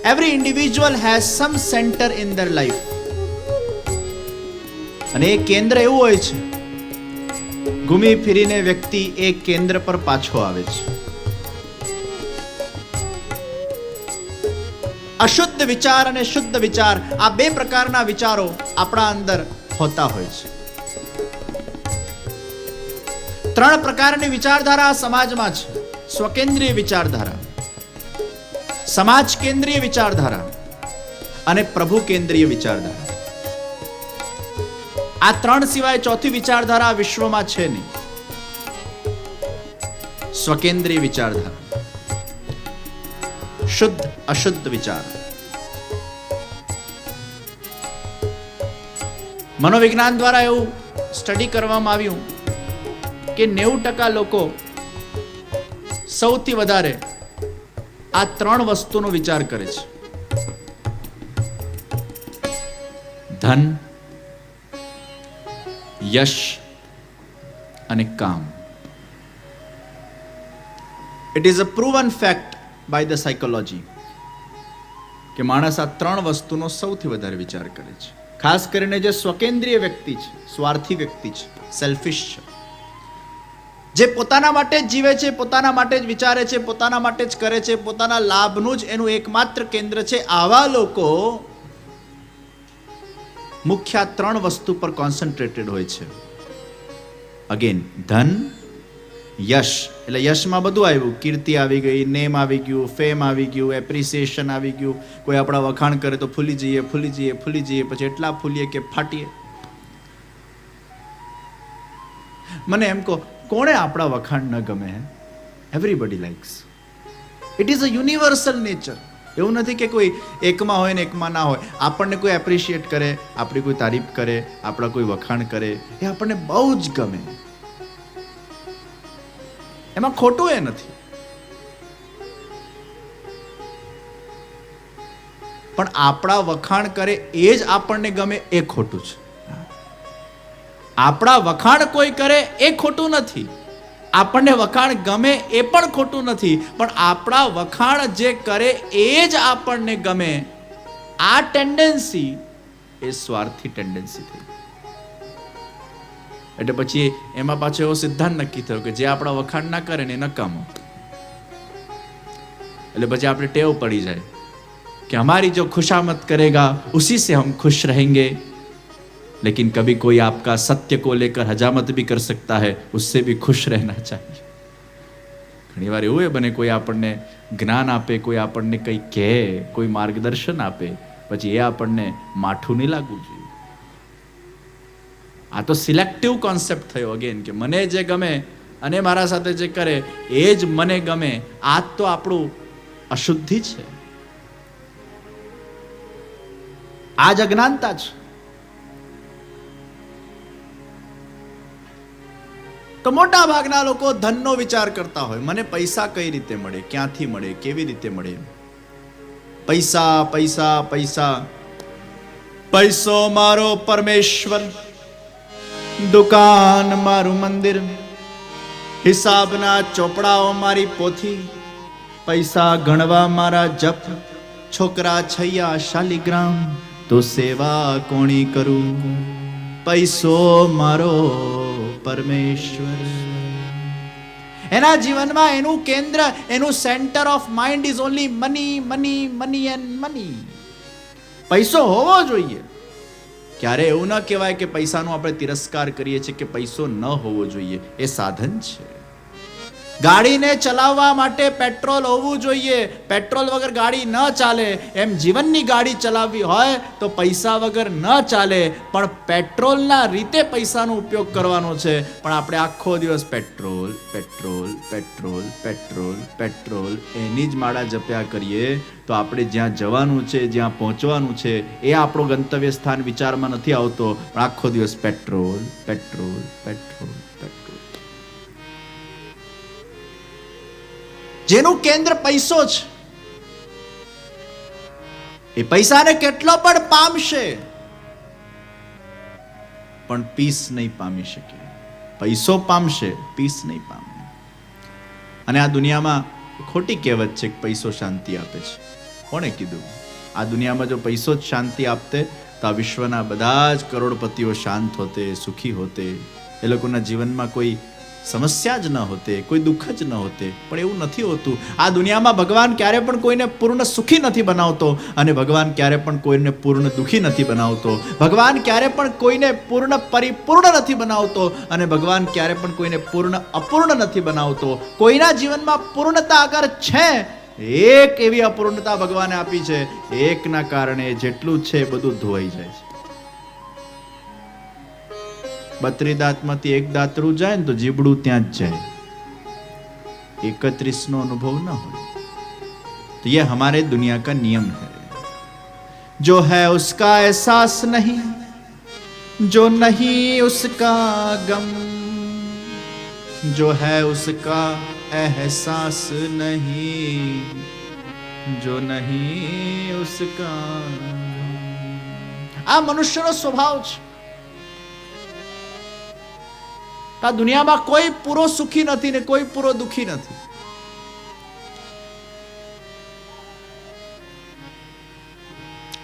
Every individual has some center in their life. અને એ કેન્દ્ર એવું હોય છે, ઘૂમી ફીરીને વ્યક્તિ એ કેન્દ્ર પર પાછો આવે છે. અશુદ્ધ વિચાર અને શુદ્ધ વિચાર, આ બે પ્રકારના વિચારો આપણા અંદર હોતા હોય છે. ત્રણ પ્રકારની વિચારધારા સમાજમાં છે: સ્વકેન્દ્રીય વિચારધારા, સમાજ કેન્દ્રીય વિચારધારા અને પ્રભુ કેન્દ્રીય વિચારધારા. આ ત્રણ સિવાય ચોથી વિચારધારા વિશ્વમાં છે નહીં. સ્વકેન્દ્રીય વિચારધારા, શુદ્ધ અશુદ્ધ વિચાર. મનોવિજ્ઞાન દ્વારા એવું સ્ટડી કરવામાં આવ્યું કે 90% લોકો સૌથી વધારે આ ત્રણ વસ્તુનો વિચાર કરે છે: ધન, યશ અને કામ. It is a proven fact by the psychology કે માણસ આ ત્રણ વસ્તુનો સૌથી વધારે વિચાર કરે છે. ખાસ કરીને જે સ્વકેન્દ્રીય વ્યક્તિ છે, સ્વાર્થી વ્યક્તિ છે, સેલ્ફિશ છે, જે પોતાના માટે જ જીવે છે, પોતાના માટે જ વિચારે છે, પોતાના માટે જ કરે છે, પોતાના લાભનું જ એનું એકમાત્ર કેન્દ્ર છે, આવા લોકો મુખ્ય ત્રણ વસ્તુ પર કોન્સન્ટ્રેટેડ હોય છે. અગેન, ધન, યશ, એટલે યશમાં બધું આવ્યું: કીર્તિ આવી ગઈ, નેમ આવી ગયું, ફેમ આવી ગયું, એપ્રિસિએશન આવી ગયું. કોઈ આપણા વખાણ કરે તો ફૂલી જઈએ, પછી એટલા ફૂલીએ કે ફાટીએ. મને એમ કહો, કોણે આપણા વખાણ ન ગમે? Everybody likes. It is a universal nature. એવું નથી કે કોઈ એકમાં હોય ને એકમાં ના હોય. આપણને કોઈ એપ્રિશિએટ કરે, આપણી કોઈ તારીફ કરે, આપણા કોઈ વખાણ કરે, એ આપણને બહુ જ ગમે. એમાં ખોટું એ નથી. પણ આપણા વખાણ કરે એ જ આપણને ગમે એ ખોટું છે. આપણા વખાણ કોઈ કરે એ ખોટું નથી, આપણને વખાણ ગમે એ પણ ખોટું નથી, પણ આપણા વખાણ જે કરે એ જ આપણને ગમે, આ ટેન્ડન્સી એ સ્વાર્થી ટેન્ડન્સી થઈ. એટલે પછી એમાં પાછો એવો સિદ્ધાંત નક્કી થયો કે જે આપણા વખાણ ના કરે ને એ નકામો. એટલે પછી આપણે ટેવ પડી જાય कि हमारी जो खुशामद करेगा उसी से हम खुश रहेंगे, लेकिन कभी कोई आपका सत्य को लेकर हजामत भी कर सकता है, उससे भी खुश रहना चाहिए. ઘણી વાર એવું બને, કોઈ આપણને જ્ઞાન આપે, કોઈ આપણને કંઈ કહે, કોઈ માર્ગદર્શન આપે, પછી એ આપણને માઠું નહીં લાગવું જોઈએ. આ તો સિલેક્ટિવ કોન્સેપ્ટ થયો અગેન, કે મને જે ગમે અને મારા સાથે જે કરે એ જ મને ગમે. આ તો આપણું અશુદ્ધિ છે, આ જ અજ્ઞાનતા છે. તો મોટા ભાગના લોકો ધનનો વિચાર કરતા હોય, મને પૈસા કઈ રીતે મળે, ક્યાંથી મળે, કેવી રીતે મળે. પૈસા પૈસા પૈસા, પૈસો મારો પરમેશ્વર, દુકાન મારું મંદિર, હિસાબના ચોપડાઓ મારી પોથી, પૈસા ગણવા મારા જપ, છોકરા છૈયા શાલિગ્રામ, તો સેવા કોણી કરું, પૈસો મારો પરમેશ્વર. એના જીવનમાં એનું કેન્દ્ર, એનું centre of mind is only money, money, money and money. પૈસો હોવો જોઈએ. ક્યારે એવું ન કહેવાય કે પૈસાનો આપણે તિરસ્કાર કરીએ છીએ કે પૈસો ન હોવો જોઈએ. એ સાધન છે. ગાડીને ચલાવવા માટે પેટ્રોલ હોવું જોઈએ. પેટ્રોલ વગર ગાડી ન ચાલે. એમ જીવનની ગાડી ચલાવવી હોય તો પૈસા વગર ન ચાલે, પણ પેટ્રોલના રીતે પૈસાનો ઉપયોગ કરવાનો છે. પણ આપણે આખો દિવસ petrol petrol petrol petrol petrol એની જ માળા જપ્યા કરીએ તો આપણે જ્યાં જવાનું છે, જ્યાં પહોંચવાનું છે, એ આપણો ગંતવ્ય સ્થાન વિચારમાં નથી આવતો. પણ આખો દિવસ પેટ્રોલ પેટ્રોલ પેટ્રોલ પેટ્રોલ. જેનું કેન્દ્ર પૈસો છે એ પૈસાને કેટલો પણ પામશે, પણ પીસ નહીં પામી શકે. પૈસો પામશે, પીસ નહીં પામે. અને આ દુનિયામાં ખોટી કહેવત છે કે પૈસો શાંતિ આપે છે. કોણે કીધું? આ દુનિયામાં જો પૈસો જ શાંતિ આપતે તો આ વિશ્વના બધા જ કરોડપતિઓ શાંત હોતે, સુખી હોતે, એ લોકોના જીવનમાં કોઈ સમસ્યા જ ન હોતે, કોઈ દુઃખ જ ન હોતે. પણ એવું નથી હોતું. આ દુનિયામાં ભગવાન ક્યારે પણ કોઈને પૂર્ણ સુખી નથી બનાવતો અને ભગવાન ક્યારે પણ કોઈને પૂર્ણ દુઃખી નથી બનાવતો. ભગવાન ક્યારે પણ કોઈને પૂર્ણ પરિપૂર્ણ નથી બનાવતો અને ભગવાન ક્યારે પણ કોઈને પૂર્ણ અપૂર્ણ નથી બનાવતો. કોઈના જીવનમાં પૂર્ણતા અગર છે, એક એવી અપૂર્ણતા ભગવાને આપી છે, એકના કારણે જેટલું છે બધું ધોવાઈ જાય છે. 32 દાંતમાંથી એક દાંતરું જાય ને તો જીબડું ત્યાં જ જાય. 31 નો અનુભવ ન હોય તો ये हमारे दुनिया का नियम है. जो है उसका एहसास नहीं, जो नहीं उसका गम, जो है उसका एहसास नहीं, जो नहीं उसका. આ મનુષ્યનો સ્વભાવ છે. આ દુનિયામાં કોઈ પૂરો સુખી નથી ને કોઈ પૂરો દુખી નથી.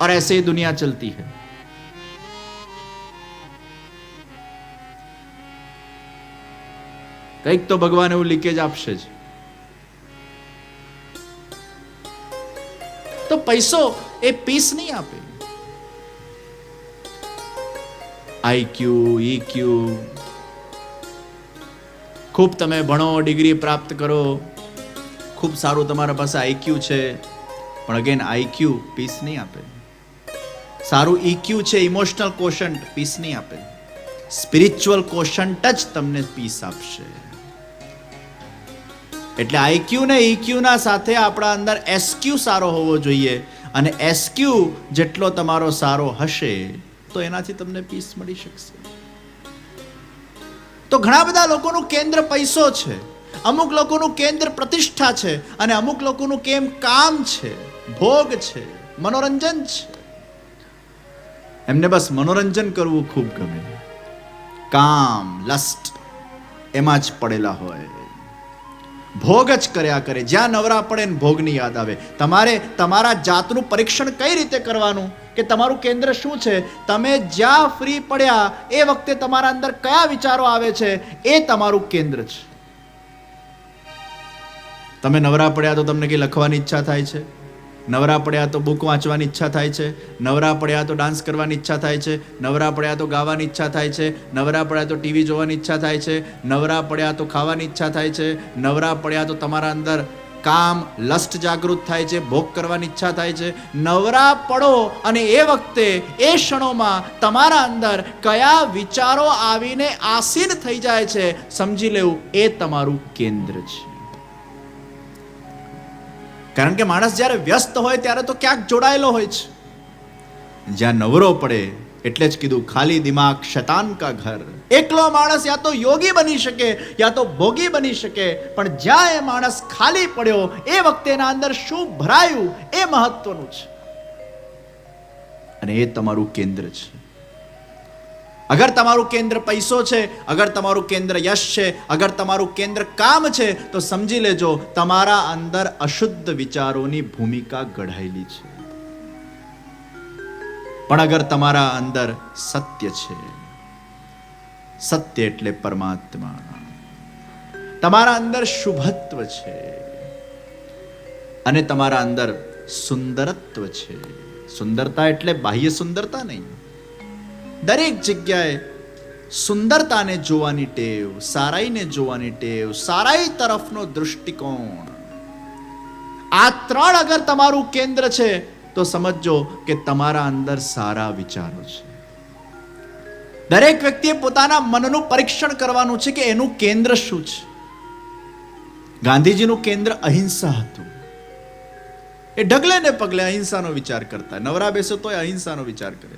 और ऐसे ही दुनिया चलती है. કંઈક તો ભગવાન એવું લીકેજ આપશે જ. તો પૈસો એ પીસ નહીં આપે. આઈક્યુ, ઈક્યુ, ખૂબ તમે ભણો, ડિગ્રી પ્રાપ્ત કરો, ખૂબ સારું તમારા પાસે આઈક્યુ છે, પણ અગેન આઈક્યુ પીસ નહીં આપે. સારું ઈક્યુ છે, ઇમોશનલ કોશન્ટ, પીસ નહીં આપે. સ્પિરિચ્યુઅલ કોશન્ટ જ તમને પીસ આપશે. એટલે આઈક્યુ ને ઈક્યુ ના સાથે આપણા અંદર એસક્યુ સારો હોવો જોઈએ, અને એસક્યુ જેટલો તમારો સારો હશે તો એનાથી તમને પીસ મળી શકશે. તો ઘણા બધા લોકોનું કેન્દ્ર પૈસો છે, અમુક લોકોનું કેન્દ્ર પ્રતિષ્ઠા છે, અને અમુક લોકોનું કેમ કામ છે, ભોગ છે, મનોરંજન છે. એમને બસ મનોરંજન કરવું ખૂબ ગમે. કામ, લસ્ટ એમાં જ પડેલા હોય, ભોગ જ કર્યા કરે. જ્યાં નવરા પડે ને ભોગની યાદ આવે. તમારે તમારા જાતનું પરીક્ષણ કઈ રીતે કરવાનું કે તમારું કેન્દ્ર શું છે? તમે જ્યાં ફ્રી પડ્યા એ વખતે તમારા અંદર કયા વિચારો આવે છે એ તમારું કેન્દ્ર છે. તમે નવરા પડ્યા તો તમને કઈ લખવાની ઈચ્છા થાય છે, નવરા પડ્યા તો બુક વાંચવાની ઈચ્છા થાય છે, નવરા પડ્યા તો ડાન્સ કરવાની ઈચ્છા થાય છે, નવરા પડ્યા તો ગાવાની ઈચ્છા થાય છે, નવરા પડ્યા તો ટીવી જોવાની ઈચ્છા થાય છે, નવરા પડ્યા તો ખાવાની ઈચ્છા થાય છે, નવરા પડ્યા તો તમારા અંદર કામ, લસ્ટ જાગૃત થાય છે, ભોગ કરવાની ઈચ્છા થાય છે. નવરા પડો અને એ વખતે એ ક્ષણોમાં તમારા અંદર કયા વિચારો આવીને આસીન થઈ જાય છે સમજી લેવું એ તમારું કેન્દ્ર છે. કારણ કે માણસ જ્યારે વ્યસ્ત હોય ત્યારે તો ક્યાંક જોડાયેલો હોય છે. જ્યાં નવરો પડે એટલે જ કીધું ખાલી દિમાગ શૈતાન કા ઘર. એકલો માણસ યા તો યોગી બની શકે યા તો ભોગી બની શકે, પણ જ્યાં એ માણસ ખાલી પડ્યો એ વખતે એના અંદર શું ભરાયું એ મહત્વનું છે, અને એ તમારું કેન્દ્ર છે. અગર તમારું કેન્દ્ર પૈસો છે, અગર તમારું કેન્દ્ર યશ છે, અગર તમારું કેન્દ્ર કામ છે, તો સમજી લેજો તમારા અંદર અશુદ્ધ વિચારોની ભૂમિકા ગઢાયેલી છે. પણ અગર તમારા અંદર સત્ય છે, સત્ય એટલે પરમાત્મા, તમારા અંદર શુભત્વ છે અને તમારા અંદર સુંદરત્વ છે. સુંદરતા એટલે બાહ્ય સુંદરતા નહીં, દરેક જગ્યાએ સુંદરતાને જોવાની ટેવ, સારાઈને જોવાની ટેવ, સારાઈ તરફનો દૃષ્ટિકોણ, આ ત્રણ અગર તમારું કેન્દ્ર છે તો સમજો કે તમારા અંદર સારા વિચારો છે. દરેક વ્યક્તિએ પોતાના મનનું પરીક્ષણ કરવાનું છે કે એનું કેન્દ્ર શું છે. ગાંધીજીનું કેન્દ્ર અહિંસા હતું. એ ડગલે ને પગલે અહિંસાનો વિચાર કરતા, નવરા બેસો તોય અહિંસાનો વિચાર કરે.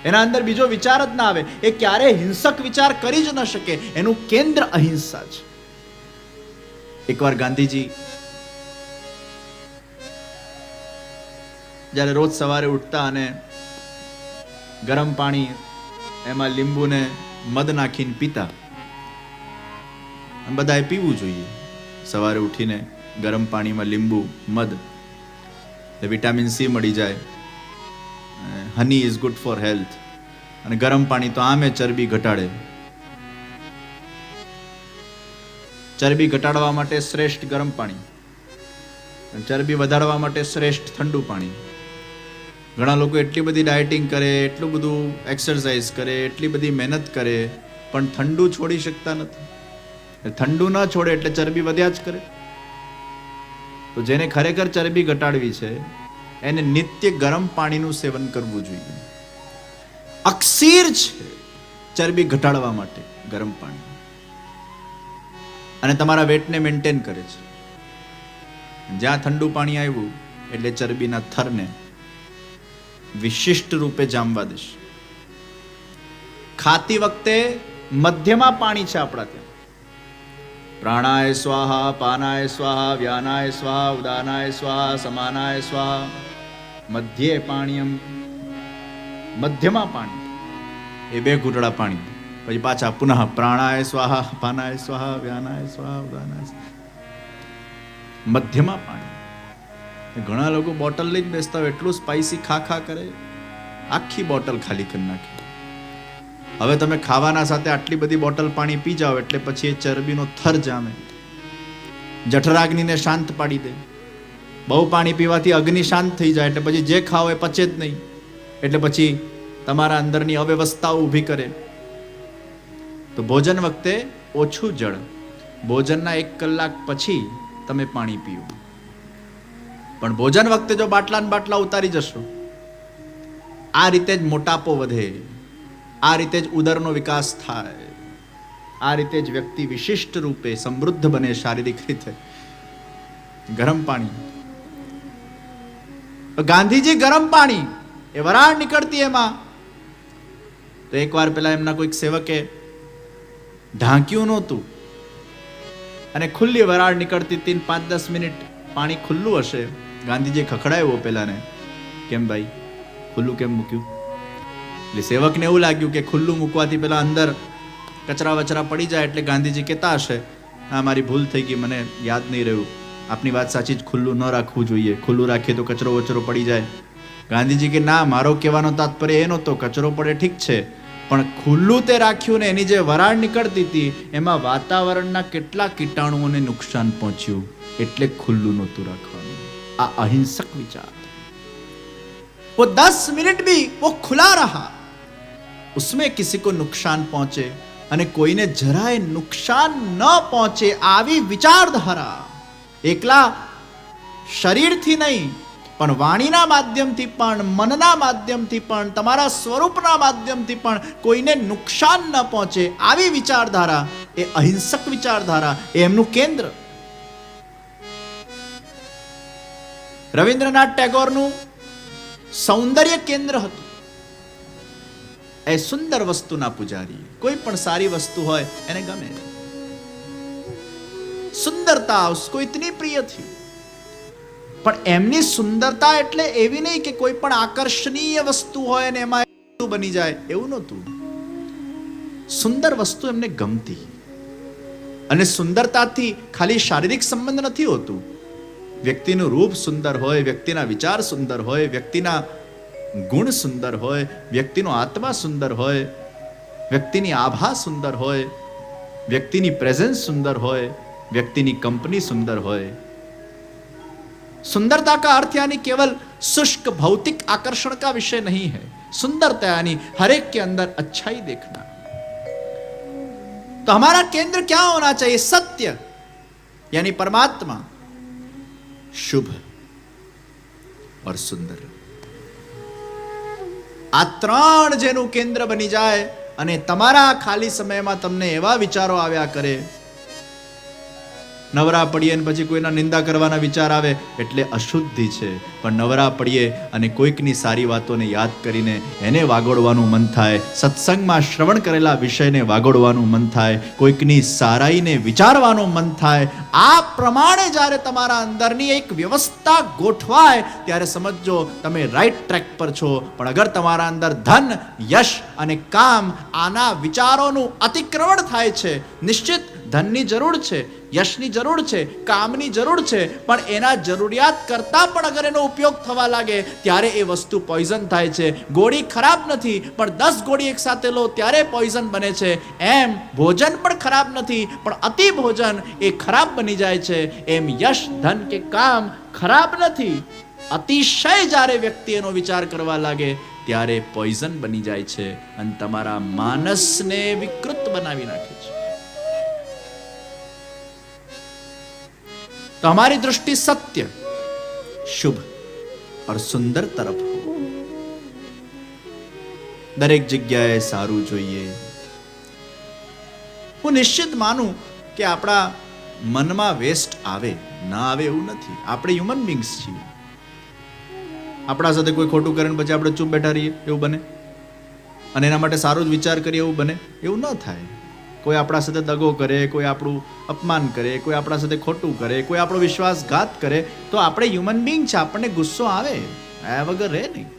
એના અંદર બીજો વિચાર જ ના આવે. એ ક્યારે હિંસક વિચાર કરી જ ન શકે. એનું કેન્દ્ર અહિંસા છે. એકવાર ગાંધીજી જ્યારે રોજ સવારે ઉઠતા અને ગરમ પાણી એમાં લીંબુ ને મધ નાખીને પીતા. બધાએ પીવું જોઈએ સવારે ઉઠીને ગરમ પાણીમાં લીંબુ મધ. વિટામિન સી મળી જાય. Honey is good for health. અને ગરમ પાણી તો આમે ચરબી ઘટાડે. ચરબી ઘટાડવા માટે શ્રેષ્ઠ ગરમ પાણી, ચરબી વધારવા માટે શ્રેષ્ઠ ઠંડુ પાણી. ઘણા લોકો એટલી બધી ડાયટિંગ કરે, એટલું બધું એક્સરસાઇઝ કરે, એટલી બધી મહેનત કરે, પણ ઠંડુ છોડી શકતા નથી. ઠંડુ ન છોડે એટલે ચરબી વધ્યા જ કરે. તો જેને ખરેખર ચરબી ઘટાડવી છે એને નિત્ય ગરમ પાણીનું સેવન કરવું જોઈએ. અક્ષીર છે ચરબી ઘટાડવા માટે ગરમ પાણી, અને તમારા વેટને મેન્ટેન કરે છે. જ્યાં ઠંડુ પાણી આવ્યું એટલે ચરબીના થરને વિશિષ્ટ રૂપે જામવા દેશે. ખાતી વખતે મધ્યમાં પાણી છે આપણા ત્યાં. પ્રાણાય સ્વાહા, પાનાય સ્વાહા, વ્યાનાય સ્વાહા, ઉદાનાય સ્વાહા, સમાનાય સ્વાહા. મધ્યે પાણીયમ, મધ્યમાં પાણી એ 2 ઘૂંટડા પાણી. પછી પાછા પુનઃ પ્રાણાય સ્વાહા, પાનાય સ્વાહા, વ્યાનાય સ્વાહા, ઉદાનાય સ્વાહા. મધ્યમાં પાણી. ઘણા લોકો બોટલ લઈને બેસતા હોય, એટલું સ્પાઇસી ખા કરે, આખી બોટલ ખાલી કરી નાખે. હવે તમે ખાવાના સાથે આટલી બધી બોટલ પાણી પી જાઓ એટલે પછી એ ચરબીનો થર જામે, જઠરાગ્નિને શાંત પાડી દે. બહુ પાણી પીવાથી અગ્નિ શાંત થઈ જાય એટલે પછી જે ખાઓ એ પચે જ નહીં, એટલે પછી તમારા અંદરની અવ્યવસ્થાઓ ઊભી કરે. તો ભોજન વખતે ઓછું જળ, ભોજનના 1 કલાક પછી તમે પાણી પીઓ. પણ ભોજન વખતે જો બાટલા ને બાટલા ઉતારી જશો, આ રીતે જ મોટાપો વધે, આ રીતે જ ઉદરનો વિકાસ થાય, આ રીતે જ વ્યક્તિ વિશિષ્ટ રૂપે સમૃદ્ધ બને શારીરિક રીતે. ગરમ પાણી, ગાંધીજી ગરમ પાણી એ વરાળ નીકળતી એમાં. તો એકવાર પેલા એમના કોઈક સેવકે ઢાંક્યું નહોતું અને ખુલ્લી વરાળ નીકળતી હતી. 5-10 મિનિટ પાણી ખુલ્લું હશે. ગાંધીજી ખખડાવ્યો પેલાને, કેમ ભાઈ ખુલ્લું કેમ મૂક્યું? એટલે સેવકને એવું લાગ્યું કે ખુલ્લું મૂકવાથી પેલા અંદર કચરા વચરા પડી જાય, એટલે ગાંધીજી કહેતા હશે, હા મારી ભૂલ થઈ ગઈ, મને યાદ નહીં રહ્યું, આપની વાત સાચી જ, ખુલ્લું ન રાખવું જોઈએ, ખુલ્લું રાખીએ તો કચરો વચરો પડી જાય. ગાંધીજી કે ના, મારો કહેવાનો તાત્પર્ય એ નહોતો, કચરો પડે ઠીક છે, પણ ખુલ્લું તે રાખ્યું ને એની જે વરાળ નીકળતી હતી એમાં વાતાવરણના કેટલા કીટાણુઓને નુકસાન પહોંચ્યું, એટલે ખુલ્લું નહોતું રાખવાનું. આ અહિંસક વિચાર. वो 10 मिनट भी वो खुला रहा, उसमें किसी को नुकसान पहुंचे અને કોઈને જરાય નુકસાન ન પહોંચે, આવી વિચારધારા એકલા શરીરથી નહીં પણ વાણીના માધ્યમથી પણ, મનના માધ્યમથી પણ, તમારા સ્વરૂપના માધ્યમથી પણ કોઈને નુકસાન ન પહોંચે, આવી વિચારધારા એ અહિંસક વિચારધારા, એ એમનું કેન્દ્ર. રવિન્દ્રનાથ ટેગોરનું સૌંદર્ય કેન્દ્ર હતું. એ સુંદર વસ્તુના પૂજારી. કોઈ પણ સારી વસ્તુ હોય એને ગમે. સુંદરતા उसको इतनी प्रिय थी. પણ એમની સુંદરતા એટલે એવી નહીં કે કોઈ પણ આકર્ષણીય વસ્તુ હોય ને એમાં બની જાય, એવું નહોતું. સુંદર વસ્તુ એમને ગમતી. અને સુંદરતાથી ખાલી શારીરિક સંબંધ નથી હોતું. વ્યક્તિનું રૂપ સુંદર હોય, વ્યક્તિના વિચાર સુંદર હોય, વ્યક્તિના ગુણ સુંદર હોય, વ્યક્તિનો આત્મા સુંદર હોય, વ્યક્તિની આભા સુંદર હોય, વ્યક્તિની પ્રેઝન્સ સુંદર હોય, व्यक्ति कंपनी सुंदर हो. सुंदरता का अर्थ यानी केवल शुष्क भौतिक आकर्षण का विषय नहीं है. सुंदरता यानी हर एक के अंदर अच्छाई देखना. तो हमारा केंद्र क्या होना चाहिए? सत्य यानी परमात्मा, शुभ और सुंदर. आ त्रण जेनु केंद्र बनी जाए અને તમારા ખાલી સમયમાં તમને એવા વિચારો આવ્યા કરે, નવરા પડીએ અને પછી કોઈના નિંદા કરવાના વિચાર આવે એટલે અશુદ્ધિ છે. પણ નવરા પડીએ અને કોઈકની સારી વાતોને યાદ કરીને એને વાગોડવાનું મન થાય, સત્સંગમાં શ્રવણ કરેલા વિષયને વાગોડવાનું મન થાય, કોઈકની સારાઈને વિચારવાનું મન થાય. આ પ્રમાણે જ્યારે તમારા અંદરની એક વ્યવસ્થા ગોઠવાય ત્યારે સમજો તમે રાઈટ ટ્રેક પર છો. પણ અગર તમારા અંદર ધન, યશ અને કામ આના વિચારોનું અતિક્રમણ થાય છે, નિશ્ચિત ધનની જરૂર છે, યશની જરૂર છે, કામની જરૂર છે, પણ એના જરૂરિયાત કરતા પણ અગર એનો ઉપયોગ થવા લાગે ત્યારે એ વસ્તુ પોઈઝન થાય છે. ગોળી ખરાબ નથી, પણ 10 ગોળી એક સાથે લો ત્યારે પોઈઝન બને છે. એમ ભોજન પણ ખરાબ નથી, પણ અતિ ભોજન એ ખરાબ બની જાય છે. એમ યશ, ધન કે કામ ખરાબ નથી, અતિશય જ્યારે વ્યક્તિ એનો વિચાર કરવા લાગે ત્યારે પોઈઝન બની જાય છે અને તમારા માનસને વિકૃત બનાવી નાખે છે. तो हमारी दृष्टि सत्य, शुभ और सुंदर तरफ हो. दरेक जग्याए सारू જોઈએ. હું નિશ્ચિત માનું કે આપણા મનમાં વેસ્ટ આવે ના આવે એવું નથી. આપણે હ્યુમન બીંગ્સ છીએ. આપણા સાથે કોઈ ખોટું કરે ને પછી આપણે ચૂપ બેઠા રહીએ એવું બને, અને એના માટે સારો જ વિચાર કરીએ એવું બને? એવું ન થાય. કોઈ આપણા સાથે દગો કરે, કોઈ આપણું અપમાન કરે, કોઈ આપણા સાથે ખોટું કરે, કોઈ આપણો વિશ્વાસઘાત કરે, તો આપણે હ્યુમન બીંગ છે, આપણને ગુસ્સો આવે, આ વગર રહે નહીં.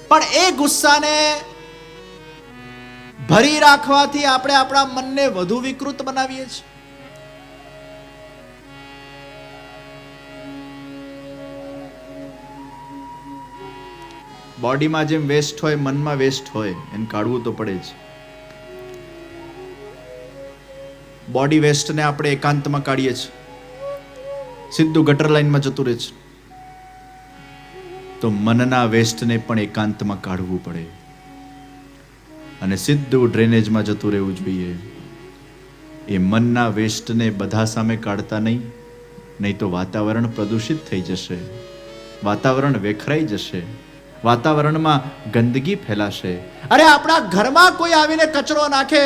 પણ એ ગુસ્સાને ભરી રાખવાથી આપણે આપણા મનને વધુ વિકૃત બનાવીએ છીએ. બોડીમાં જેમ વેસ્ટ હોય, મનમાં વેસ્ટ હોય, એને કાઢવું તો પડે જ. બોડી વેસ્ટને આપણે એકાંતમાં કાઢીએ છીએ, સીધું ગટર લાઈનમાં જતું રહે છે. તો મનના વેસ્ટને પણ એકાંતમાં કાઢવું પડે અને સીધું ડ્રેનેજમાં જતું રહેવું જોઈએ. એ મનના વેસ્ટને બધા સામે કાઢતા નહીં તો વાતાવરણ પ્રદૂષિત થઈ જશે, વાતાવરણ વેખરાઈ જશે, વાતાવરણમાં ગંદકી ફેલાશે. અરે આપણા ઘરમાં કોઈ આવીને કચરો નાખે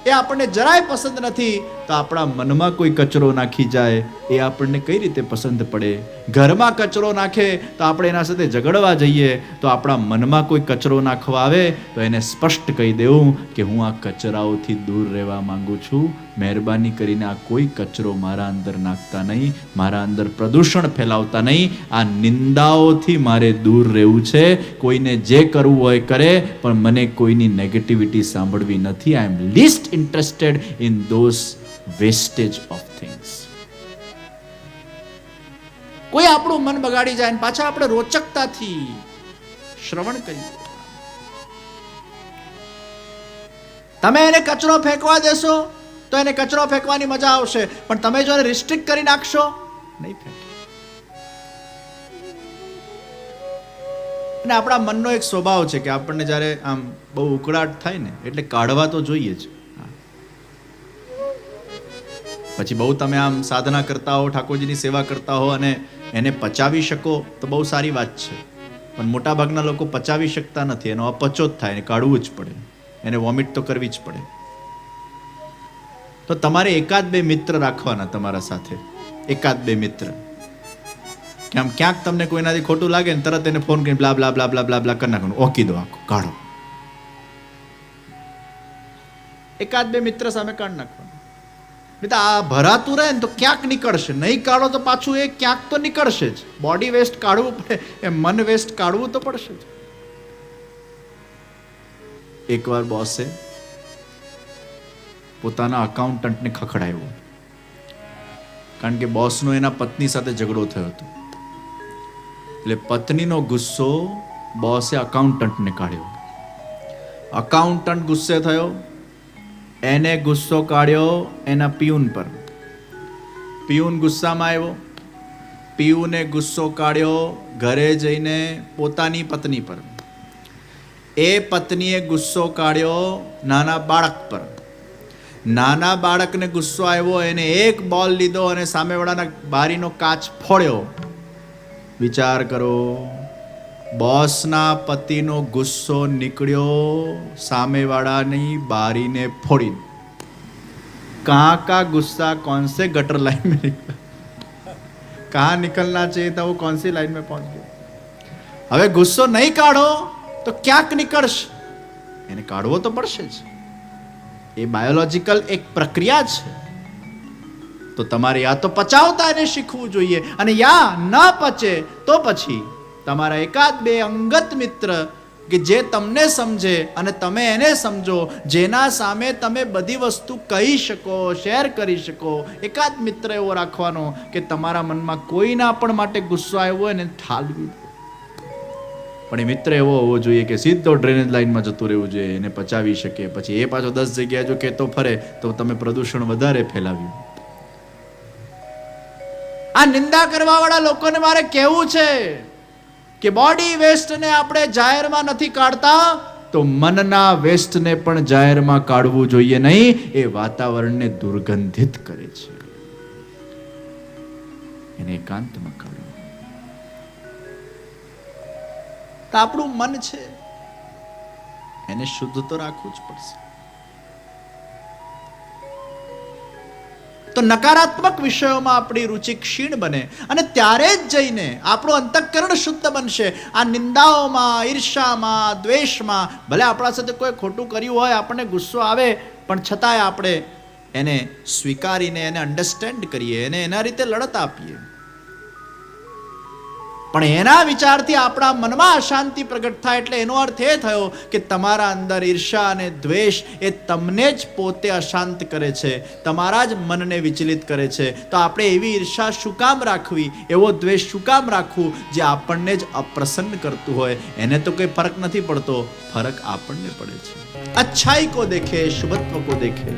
એ આપણને જરાય પસંદ નથી, તો આપણા મનમાં કોઈ કચરો નાખી જાય એ આપણને કઈ રીતે પસંદ પડે? ઘરમાં કચરો નાખે તો આપણે એના સાથે ઝઘડવા જઈએ, તો આપણા મનમાં કોઈ કચરો નાખવા આવે તો એને સ્પષ્ટ કહી દેવું કે હું આ કચરાઓથી દૂર રહેવા માંગુ છું, મહેરબાની કરીને આ કોઈ કચરો મારા અંદર નાખતા નહીં, મારા અંદર પ્રદૂષણ ફેલાવતા નહીં, આ નિંદાઓથી મારે દૂર રહેવું છે. કોઈને જે કરવું હોય કરે, પણ મને કોઈની નેગેટિવિટી સાંભળવી નથી. I am least interested in those wastage of things. કોઈ આપણું મન બગાડી જાય ને પાછા આપણે રોચકતાથી શ્રવણ કરીએ. તમે એને કચરો ફેંકવા દેશો તો એને કચરો ફેંકવાની મજા આવશે, પણ તમે જો એને રિસ્ટ્રિક્ટ કરી નાખશો, નહીં ફેંકે. અને આપણા મનનો એક સ્વભાવ છે કે આપણને જ્યારે આમ બહુ ઉકળાટ થાય ને એટલે કાઢવા તો જોઈએ જ. પછી બહુ તમે આમ સાધના કરતા હો, ઠાકોરજીની સેવા કરતા હો અને એને પચાવી શકો તો બહુ સારી વાત છે, પણ મોટા ભાગના લોકો પચાવી શકતા નથી. એનો અપચો જ થાય, એને કાઢવું જ પડે, એને વોમિટ તો કરવી જ પડે. તો તમારે એકાદ બે મિત્ર રાખવાના તમારા સાથે, એકાદ બે મિત્ર કે આમ ક્યાંક તમને કોઈનાથી ખોટું લાગે ને તરત એને ફોન કરીને બ્લા બ્લા બ્લા બ્લા બ્લા બ્લા કરી નાખવાનું, ઓકી દો, આખો કાઢો. એકાદ બે મિત્ર સામે કાઢી નાખવાનું. આ ભરાતું રહે ને તો ક્યાંક નીકળશે, નહીં કાઢો તો પાછું એ ક્યાંક તો નીકળશે જ. બોડી વેસ્ટ કાઢવું પડે, એ મન વેસ્ટ કાઢવું તો પડશે જ. એકવાર બોસે પોતાના અકાઉન્ટન્ટને ખખડાવ્યો, કારણ કે બોસનો એના પત્ની સાથે ઝઘડો થયો હતો. એટલે પત્નીનો ગુસ્સો બોસે અકાઉન્ટન્ટને કાઢ્યો. અકાઉન્ટન્ટ ગુસ્સે થયો, એને ગુસ્સો કાઢ્યો એના પિયુન પર. પિયુન ગુસ્સામાં આવ્યો, પિયુને ગુસ્સો કાઢ્યો ઘરે જઈને પોતાની પત્ની પર. એ પત્નીએ ગુસ્સો કાઢ્યો નાના બાળક પર. નાના બાળકને ગુસ્સો આવ્યો, એને એક બોલ લીધો અને સામેવાળાના બારીનો કાચ ફોડ્યો. વિચાર કરો, બોસના પતિનો ગુસ્સો નીકળ્યો सामेवाड़ानी बारी ने फोड़ी. कहाँ का गुस्सा कौन से गटर लाइन में निकला, कहाँ निकलना चाहिए था वो कौन सी लाइन में पहुंच गया. હવે ગુસ્સો નહીં કાઢો તો ક્યાંક નીકળશે, એને કાઢવો તો પડશે જ. એ બાયોલોજિકલ એક પ્રક્રિયા છે. તો તમારે યા તો પચાવતા એને શીખવું જોઈએ, અને યા ન પચે તો પછી તમારા એકાદ બે અંગત મિત્ર કે જે તમને સમજે અને તમે એને સમજો, જેના સામે તમે બધી વસ્તુ કહી શકો, શેર કરી શકો. એકાદ મિત્ર એવો રાખવાનો કે તમારા મનમાં કોઈના પણ માટે ગુસ્સો આવ્યો હોય ને ઠાલવી દો. પણ એ મિત્ર એવો હોવો જોઈએ કે સીધો ડ્રેનેજ લાઈનમાં જતું રહેવું જોઈએ, એને પચાવી શકે. પછી એ પાછો 10 જગ્યાએ જો કહેતો ફરે તો તમે પ્રદૂષણ વધારે ફેલાવ્યું. આ નિંદા કરવા વાળા લોકોને મારે કહેવું છે કે બોડી વેસ્ટને આપણે જાહેરમાં નથી કાઢતા તો મનના વેસ્ટને પણ જાહેરમાં કાઢવું જોઈએ નહીં. એ વાતાવરણને દુર્ગંધિત કરે છે, એને એકાંતમાં કાઢવું. તો આપણું મન છે એને શુદ્ધ તો રાખવું જ પડશે. તો નકારાત્મક વિષયોમાં આપણી રુચિ ક્ષીણ બને અને ત્યારે જ જઈને આપણું અંતઃકરણ શુદ્ધ બનશે. આ નિંદાઓમાં, ઈર્ષામાં, દ્વેષમાં, ભલે આપણા સાથે કોઈ ખોટું કર્યું હોય, આપણને ગુસ્સો આવે, પણ છતાંય આપણે એને સ્વીકારીને એને અન્ડરસ્ટેન્ડ કરીએ, એને એના રીતે લડત આપીએ. પણ એના વિચારથી આપણા મનમાં અશાંતિ પ્રગટ થાય એટલે એનો અર્થ એ થયો કે તમારા અંદર ઈર્ષા અને દ્વેષ એ તમને જ પોતે અશાંત કરે છે, તમારા જ મનને વિચલિત કરે છે. તો આપણે એવી ઈર્ષા શું કામ રાખવી, એવો દ્વેષ શું કામ રાખવું જે આપણને જ અપ્રસન્ન કરતું હોય? એને તો કોઈ ફરક નથી પડતો, ફરક આપણને પડે છે. अच्छाई को देखे, शुभत्व को देखे,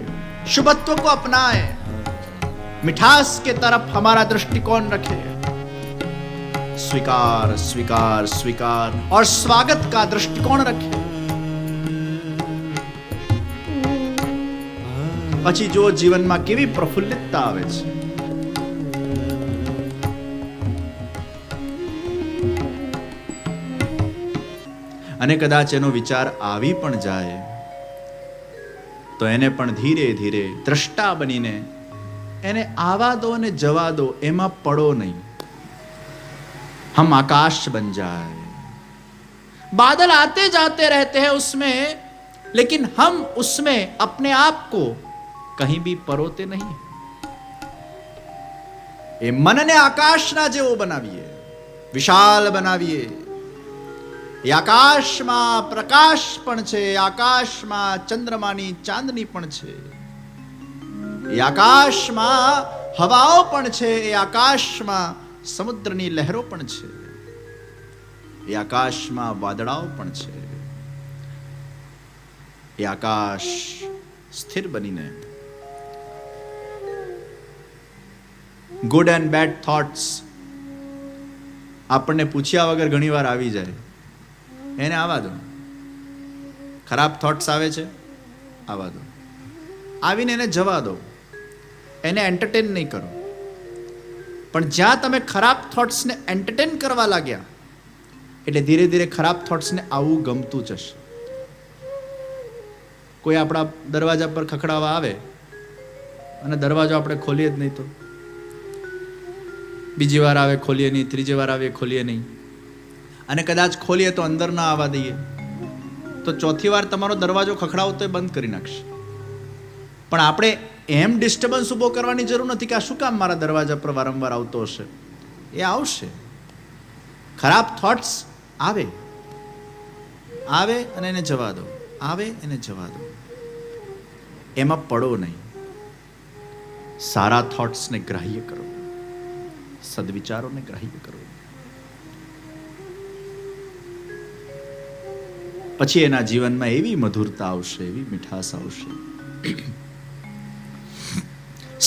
शुभत्व को अपनाए, मिठास के तरफ हमारा दृष्टिकोण रखे, स्वीकार स्वीकार स्वीकार और स्वागत का दृष्टिकोण रखे. પછી જો જીવનમાં કેવી પ્રફુલ્લિતતા આવે છે. અને કદાચ એનો વિચાર આવી પણ જાય તો એને પણ ધીરે ધીરે દ્રષ્ટા બનીને એને આવા દો અને જવા દો, એમાં પડો નહીં. हम आकाश बन जाए, बादल आते जाते रहते हैं उसमें, लेकिन हम उसमें अपने आप को कहीं भी परोते नहीं. એ મનને આકાશના જેવો બનાવીએ, વિશાળ બનાવીએ. એ આકાશમાં પ્રકાશ પણ છે, આકાશમાં ચંદ્રમાની ચાંદની પણ છે, એ આકાશમાં હવાઓ પણ છે, એ આકાશમાં સમુદ્રની લહેરો પણ છે, એ આકાશમાં વાદળાઓ પણ છે. એ આકાશ સ્થિર બનીને ગુડ એન્ડ બેડ થોટ્સ આપણને પૂછ્યા વગર ઘણીવાર આવી જાય, એને આવવા દો. ખરાબ થોટ્સ આવે છે, આવવા દો. આવીને એને જવા દો, એને એન્ટરટેન નહીં કરો. પણ જ્યાં તમે ખરાબ થોટ્સને એન્ટરટેન કરવા લાગ્યા એટલે ધીરે ધીરે ખરાબ થોટ્સને આવું ગમતું જશે. કોઈ આપણા દરવાજા પર ખખડાવવા આવે અને દરવાજો આપણે ખોલીએ જ નહીં તો બીજી વાર આવે ખોલીએ નહીં, ત્રીજી વાર આવે ખોલીએ નહીં, અને કદાચ ખોલીએ તો અંદર ના આવવા દઈએ તો ચોથી વાર તમારો દરવાજો ખખડાવો તો એ બંધ કરી નાખશે. પણ આપણે એમ ડિસ્ટર્બન્સ ઊભો કરવાની જરૂર નથી કે આ શું કામ મારા દરવાજા પર વારંવાર આવતો હશે. એ આવશે. ખરાબ થોટ્સ આવે આવે અને એને જવા દો, આવે એને જવા દો, એમાં પડો નહીં. સારા થોટ્સને ગ્રાહ્ય કરો, સદવિચારોને ગ્રાહ્ય કરો. પછી એના જીવનમાં એવી મધુરતા આવશે, એવી મીઠાશ આવશે.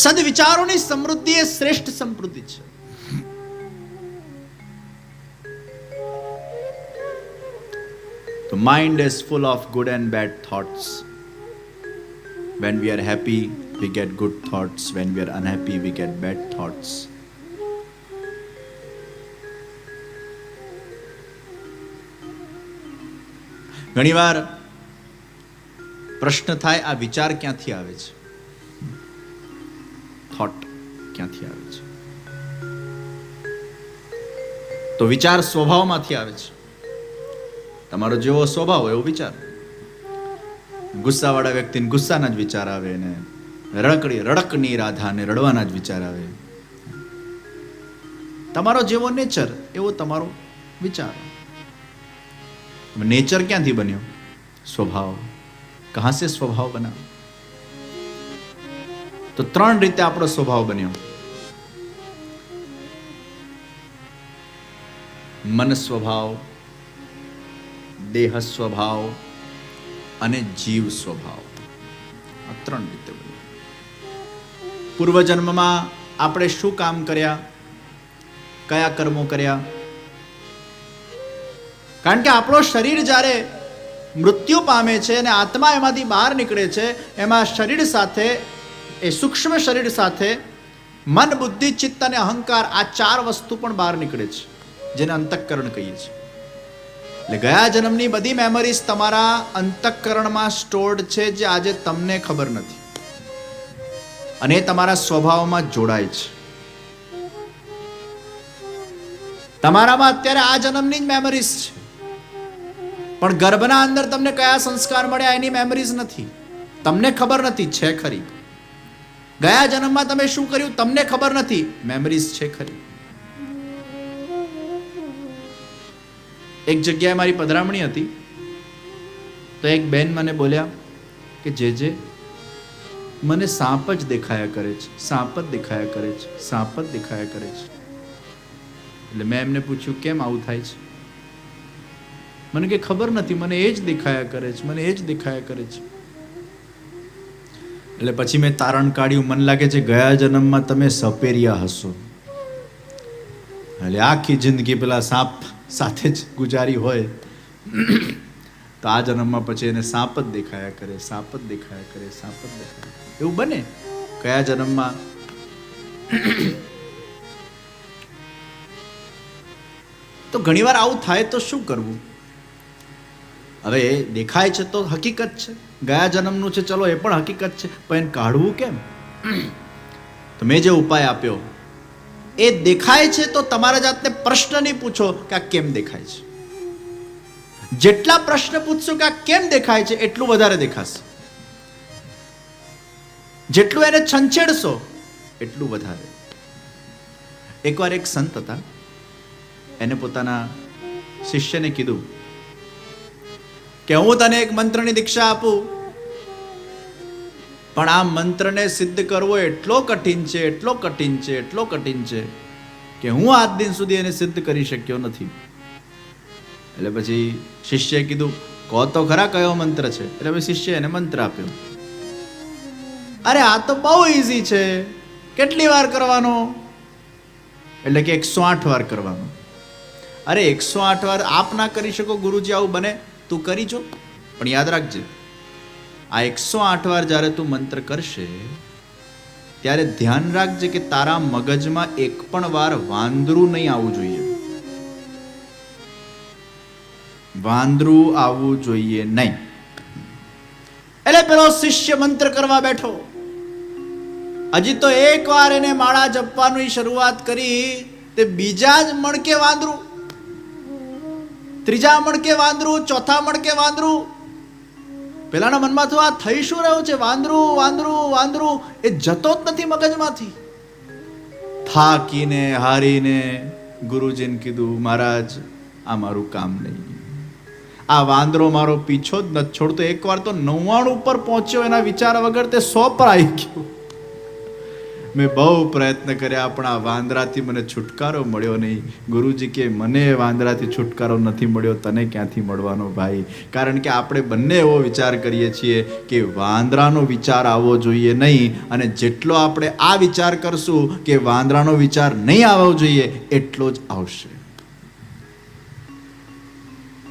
સદવિચારોની સમૃદ્ધિ એ શ્રેષ્ઠ સમૃદ્ધિ છે. The mind is full of good and bad thoughts. When we are happy, we get good thoughts. When we are unhappy, we get bad thoughts. ઘણીવાર પ્રશ્ન થાય, આ વિચાર ક્યાંથી આવે છે? થોટ ક્યાંથી આવે છે? તો વિચાર સ્વભાવમાંથી આવે છે. તમારો જેવો સ્વભાવ એવો વિચાર. ગુસ્સાવાળા વ્યક્તિને ગુસ્સાના જ વિચાર આવે, ને રડકની રાધાને રડવાના જ વિચાર આવે. તમારો જેવો નેચર એવો તમારો વિચાર. નેચર ક્યાંથી બન્યો? સ્વભાવ. કહા સે સ્વભાવ બના? તો 3 રીતે આપણો સ્વભાવ બન્યો. મન સ્વભાવ, દેહ સ્વભાવ અને જીવ સ્વભાવ. આ 3 રીતે બન્યો. પૂર્વજન્મમાં આપણે શું કામ કર્યા, કયા કર્મો કર્યા? કારણ કે આપણો શરીર જ્યારે મૃત્યુ પામે છે અને આત્મા એમાંથી બહાર નીકળે છે, એમાં શરીર સાથે, એ સૂક્ષ્મ શરીર સાથે મન, બુદ્ધિ, ચિત્ત અને અહંકાર, આ 4 વસ્તુ પણ બહાર નીકળે છે, જેને અંતઃકરણ કહીએ છીએ. એટલે ગયા જન્મની બધી મેમરીઝ તમારા અંતઃકરણમાં સ્ટોર્ડ છે, જે આજે તમને ખબર નથી, અને એ તમારા સ્વભાવમાં જોડાય છે. તમારામાં અત્યારે આ જન્મની જ મેમરીઝ છે, પણ ગર્ભના અંદર તમને કયા સંસ્કાર મળ્યા એની મેમરીઝ નથી, તમને ખબર નથી, છે ખરી. ગયા જન્મમાં તમે શું કર્યું તમને ખબર નથી, મેમરીઝ છે ખરી. એક જગ્યાએ મારી પધરામણી હતી, તો એક બેન મને બોલ્યા કે જે મને સાપ જ દેખાયા કરે છે, સાપ જ દેખાયા કરે છે, સાપ જ દેખાયા કરે છે. એટલે મેં એમને પૂછ્યું કેમ આવું થાય છે? મને કે ખબર નથી, મને એ જ દેખાયા કરે છે, મને એ જ દેખાયા કરે છે. એટલે પછી મેં તારણ કાઢ્યું, મને લાગે છે ગયા જન્મમાં તમે સપેરિયા હશો, એટલે આખી જિંદગી પેલા સાપ સાથે જ ગુજારી હોય, તો આ જન્મમાં પછી એને સાપ જ દેખાયા કરે, સાપ જ દેખાયા કરે, સાપ જ દેખાયા. એવું બને કયા જન્મમાં? તો ઘણીવાર આવું થાય તો શું કરવું? હવે દેખાય છે તો હકીકત છે, ગયા જન્મનું છે, ચલો એ પણ હકીકત છે, પણ એને કાઢવું કેમ? તો મેં જે ઉપાય આપ્યો, એ દેખાય છે તો તમારા જાતને પ્રશ્ન નહીં પૂછો કે આ કેમ દેખાય છે. જેટલા પ્રશ્ન પૂછશો કે આ કેમ દેખાય છે, એટલું વધારે દેખાશે. જેટલું એને છંછેડશો એટલું વધારે. એકવાર એક સંત હતા, એને પોતાના શિષ્યને કીધું કે હું તને એક મંત્રની દીક્ષા આપું, પણ આ મંત્રને સિદ્ધ કરવો એટલો કઠિન છે, એટલો કઠિન છે, એટલો કઠિન છે કે હું આજ દિન સુધી એને સિદ્ધ કરી શક્યો નથી. એટલે પછી શિષ્યએ કીધું કહો તો ખરા કયો મંત્ર છે? એટલે પછી શિષ્યએ એને મંત્ર આપ્યો. અરે આ તો બહુ ઈઝી છે, કેટલી વાર કરવાનો? એટલે કે 108 વાર કરવાનો. અરે 108 વાર આપ ના કરી શકો ગુરુજી, આવું બને? તું કરી જો, પણ યાદ રાખજે આ 108 વાર જ્યારે તું મંત્ર કરશે ત્યારે ધ્યાન રાખજે કે તારા મગજમાં એક પણ વાર વાંદરું નહીં આવવું જોઈએ, વાંદરું આવવું જોઈએ નહીં. એટલે પેલો શિષ્ય મંત્ર કરવા બેઠો, હજી તો એક વાર એને માળા જપવાની શરૂઆત કરી, તે બીજા જ મણકે વાંદરું, ત્રીજા મણકે વાંદરું, ચોથા મણકે વાંદરું. પેલાના મનમાં તો આ થઈ શું રહ્યું છે? વાંદરું, વાંદરું, વાંદરું. એ જતો જ નથી મગજમાંથી. થાકીને હારીને ગુરુજીને કીધું, મહારાજ આ મારું કામ નહીં, આ વાંદરો મારો પીછો જ નથી છોડતો. એકવાર તો 99 ઉપર પહોંચ્યો, એના વિચાર વગર તે 100 પર આવી ગયો. મેં બહુ પ્રયત્ન કર્યા, પણ આ વાંદરાથી મને છુટકારો મળ્યો નહીં. ગુરુજી કે મને વાંદરાથી છુટકારો નથી મળ્યો, તને ક્યાંથી મળવાનો ભાઈ? કારણ કે આપણે બંને એવો વિચાર કરીએ છીએ કે વાંદરાનો વિચાર આવવો જોઈએ નહીં, અને જેટલો આપણે આ વિચાર કરશું કે વાંદરાનો વિચાર નહીં આવવો જોઈએ, એટલો જ આવશે.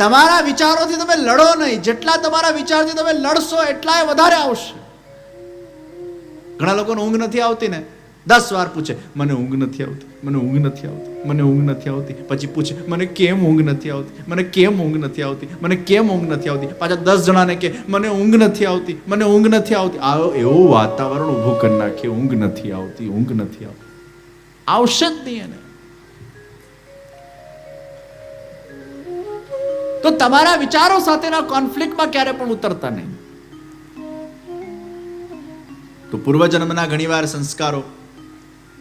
તમારા વિચારોથી તમે લડો નહીં, જેટલા તમારા વિચારથી તમે લડશો એટલા વધારે આવશે. ઘણા લોકોને ઊંઘ નથી આવતી ને, 10 વાર પૂછે મને ઊંઘ નથી આવતી, મને ઊંઘ નથી આવતી, મને ઊંઘ નથી આવતી. પછી પૂછે મને કેમ ઊંઘ નથી આવતી, મને કેમ ઊંઘ નથી આવતી, મને કેમ ઊંઘ નથી આવતી. પાછા 10 જણાને કે મને ઊંઘ નથી આવતી, મને ઊંઘ નથી આવતી. એવું વાતાવરણ ઊભું કરી નાખીએ, ઊંઘ નથી આવતી, ઊંઘ નથી આવતી. આવશે જ નહીં એને. તો તમારા વિચારો સાથેના કોન્ફ્લિક્ટમાં ક્યારે પણ ઉતરતા નહીં. તો પૂર્વજન્મના ઘણીવાર સંસ્કારો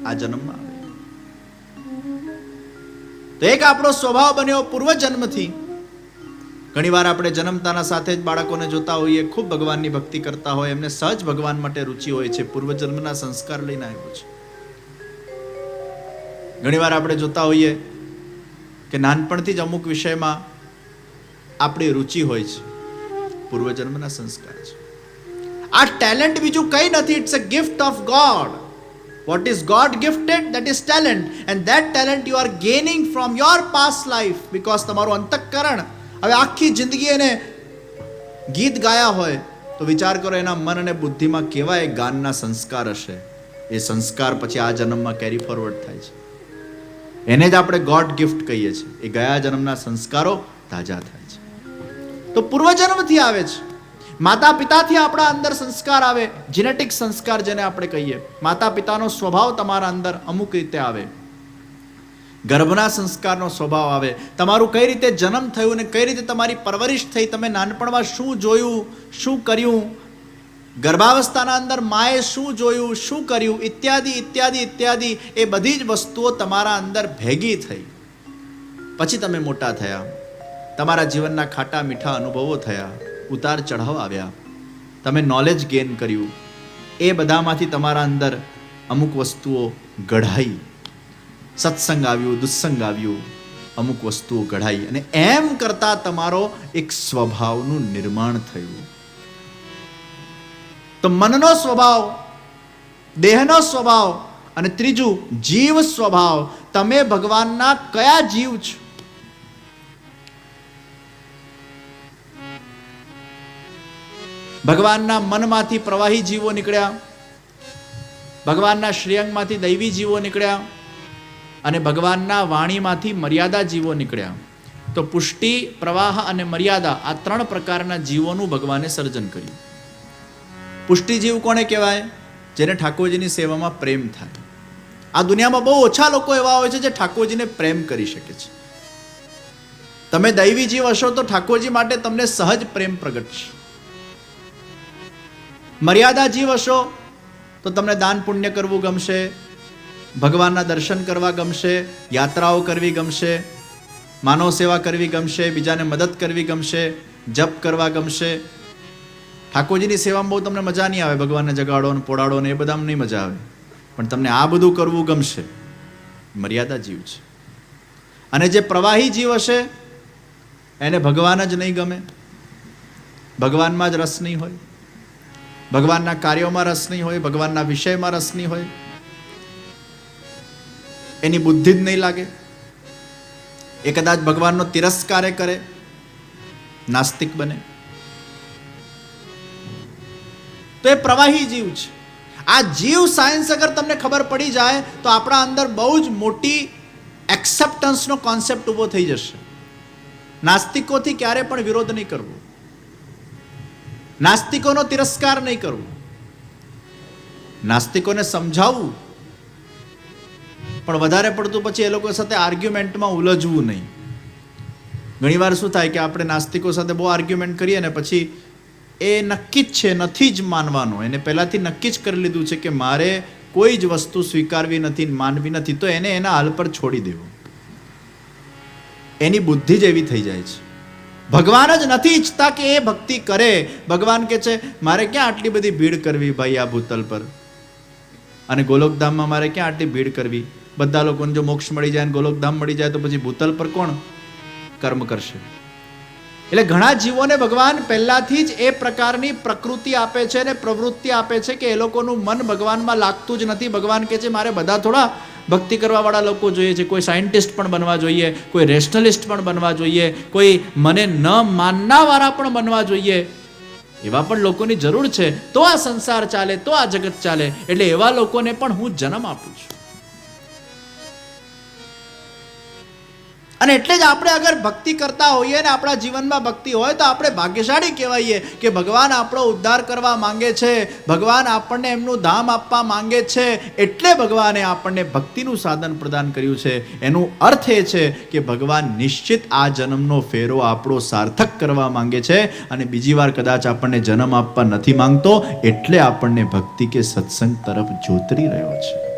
આ જન્મમાં આવે. તો એક આપણો સ્વભાવ બન્યો પૂર્વજન્મથી ઘણીવાર આપણે જન્મતાના સાથે જ બાળકોને જોતા હોઈએ, ખૂબ ભગવાનની ભક્તિ કરતા હોય, એમને સહજ ભગવાન માટે રુચિ હોય છે, પૂર્વજન્મના સંસ્કાર લઈને આવ્યો છે. ઘણીવાર આપણે જોતા હોઈએ કે નાનપણથી જ અમુક વિષયમાં આપણી રુચિ હોય છે, પૂર્વજન્મના સંસ્કાર છે. આ ટેલેન્ટ બીજું કંઈ નથી, it's a gift of God. What is God gifted? That is talent, and that talent you are gaining from your past life, because તમારું અંતઃકરણ હવે આખી જિંદગી એને ગીત ગાયા હોય તો વિચાર કરો એના મન અને બુદ્ધિમાં કેવા એ ગાનના સંસ્કાર હશે. એ સંસ્કાર પછી આ જન્મમાં કેરી ફોરવર્ડ થાય છે. એને જ આપણે ગોડ ગિફ્ટ કહીએ છીએ. એ ગયા જન્મના સંસ્કારો તાજા થાય છે. તો પૂર્વજન્મથી આવે છે. માતા પિતાથી આપણા અંદર સંસ્કાર આવે, જીનેટિક સંસ્કાર જેને આપણે કહીએ. માતા પિતાનો સ્વભાવ તમારા અંદર અમુક રીતે આવે, ગર્ભના સંસ્કારનો સ્વભાવ આવે, તમારું કઈ રીતે જન્મ થયું ને કઈ રીતે તમારી પરવરિશ થઈ, તમે નાનપણમાં શું જોયું, શું કર્યું, ગર્ભાવસ્થાના અંદર માએ શું જોયું, શું કર્યું, ઇત્યાદિ ઇત્યાદિ ઇત્યાદિ, એ બધી જ વસ્તુઓ તમારા અંદર ભેગી થઈ. પછી તમે મોટા થયા, તમારા જીવનના ખાટા મીઠા અનુભવો થયા, ઉતાર ચઢાવ આવ્યા, તમે નોલેજ ગેઇન કર્યું. એ બધામાંથી તમારા અંદર અમુક વસ્તુઓ ઘડાઈ, સત્સંગ આવ્યું, દુસ્સંગ આવ્યું, અમુક વસ્તુઓ ઘડાઈ, અને એમ કરતા તમારો એક સ્વભાવનું નિર્માણ થયું. તો મનનો સ્વભાવ, દેહનો સ્વભાવ અને ત્રીજું જીવ સ્વભાવ. તમે ભગવાનના કયા જીવ છો? ભગવાનના મનમાંથી પ્રવાહી જીવો નીકળ્યા, ભગવાનના શ્રેયંગમાંથી દૈવી જીવો નીકળ્યા, અને ભગવાનના વાણીમાંથી મર્યાદા જીવો નીકળ્યા. તો પુષ્ટિ, પ્રવાહ અને મર્યાદા, આ ત્રણ પ્રકારના જીવોનું ભગવાને સર્જન કર્યું. પુષ્ટિ જીવ કોને કહેવાય? જેને ઠાકોરજીની સેવામાં પ્રેમ થાય. આ દુનિયામાં બહુ ઓછા લોકો એવા હોય છે જે ઠાકોરજીને પ્રેમ કરી શકે છે. તમે દૈવી જીવ હશો તો ઠાકોરજી માટે તમને સહજ પ્રેમ પ્રગટશે. મર્યાદા જીવ હશો તો તમને દાન પુણ્ય કરવું ગમશે, ભગવાનના દર્શન કરવા ગમશે, યાત્રાઓ કરવી ગમશે, માનવ સેવા કરવી ગમશે, બીજાને મદદ કરવી ગમશે, જપ કરવા ગમશે. ઠાકોરજીની સેવામાં બહુ તમને મજા નહીં આવે, ભગવાનને જગાડો ને પોડાડો ને એ બધામાં નહીં મજા આવે, પણ તમને આ બધું કરવું ગમશે. મર્યાદા જીવ છે. અને જે પ્રવાહી જીવ હશે એને ભગવાન જ નહીં ગમે, ભગવાનમાં જ રસ નહીં હોય, ભગવાનના કાર્યોમાં રસ નહીં હોય, ભગવાનના વિષયમાં રસ નહીં હોય, એની બુદ્ધિ જ નહીં લાગે, એ કદાચ ભગવાનનો તિરસ્કાર કરે, નાસ્તિક બને, તો એ પ્રવાહી જીવ છે. આ જીવ સાયન્સ અગર તમને ખબર પડી જાય તો આપણા અંદર બહુ જ મોટી એક્સેપ્ટન્સનો કોન્સેપ્ટ ઊભો થઈ જશે. નાસ્તિકોથી ક્યારે પણ વિરોધ નહીં કરવો, નાસ્તિકોનો તિરસ્કાર નહીં કરવો, નાસ્તિકોને સમજાવવું, પણ વધારે પડતું પછી એ લોકો સાથે આર્ગ્યુમેન્ટમાં ઉલઝવું નહીં. ઘણીવાર શું થાય કે આપણે નાસ્તિકો સાથે બહુ આર્ગ્યુમેન્ટ કરીએ ને પછી એ નક્કી જ છે, નથી જ માનવાનો, એને પહેલાંથી નક્કી જ કરી લીધું છે કે મારે કોઈ જ વસ્તુ સ્વીકારવી નથી, માનવી નથી, તો એને એના હાલ પર છોડી દેવો. એની બુદ્ધિ જ એવી થઈ જાય છે. ભગવાન જ નથી ઈચ્છતા કે એ ભક્તિ કરે. ભગવાન કે છે મારે ક્યાં આટલી બધી ભીડ કરવી ભાઈ આ ભૂતલ પર, અને ગોલોકધામમાં મારે ક્યાં આટલી ભીડ કરવી? બધા લોકોને જો મોક્ષ મળી જાય ને ગોલોકધામ મળી જાય તો પછી ભૂતલ પર કોણ કર્મ કરશે? એટલે ઘણા જીવોને ભગવાન પહેલાથી જ એ પ્રકારની પ્રકૃતિ આપે છે ને પ્રવૃત્તિ આપે છે કે એ લોકોનું મન ભગવાનમાં લાગતું જ નથી. ભગવાન કહે છે મારે બધા થોડા ભક્તિ કરવાવાળા લોકો જોઈએ છે, કોઈ સાયન્ટિસ્ટ પણ બનવા જોઈએ, કોઈ રેશનલિસ્ટ પણ બનવા જોઈએ, કોઈ મને ન માનનાવાળા પણ બનવા જોઈએ. એવા પણ લોકોની જરૂર છે, તો આ સંસાર ચાલે, તો આ જગત ચાલે. એટલે એવા લોકોને પણ હું જન્મ આપું છું. અને એટલે જ આપણે અગર ભક્તિ કરતા હોઈએ ને આપણા જીવનમાં ભક્તિ હોય તો આપણે ભાગ્યશાળી કહેવાઈએ કે ભગવાન આપણો ઉદ્ધાર કરવા માંગે છે, ભગવાન આપણને એમનું ધામ આપવા માંગે છે. એટલે ભગવાને આપણને ભક્તિનું સાધન પ્રદાન કર્યું છે. એનું અર્થ એ છે કે ભગવાન નિશ્ચિત આ જન્મનો ફેરો આપણો સાર્થક કરવા માંગે છે, અને બીજી વાર કદાચ આપણને જન્મ આપવા નથી માંગતો, એટલે આપણને ભક્તિ કે સત્સંગ તરફ જોતરી રહ્યો છે.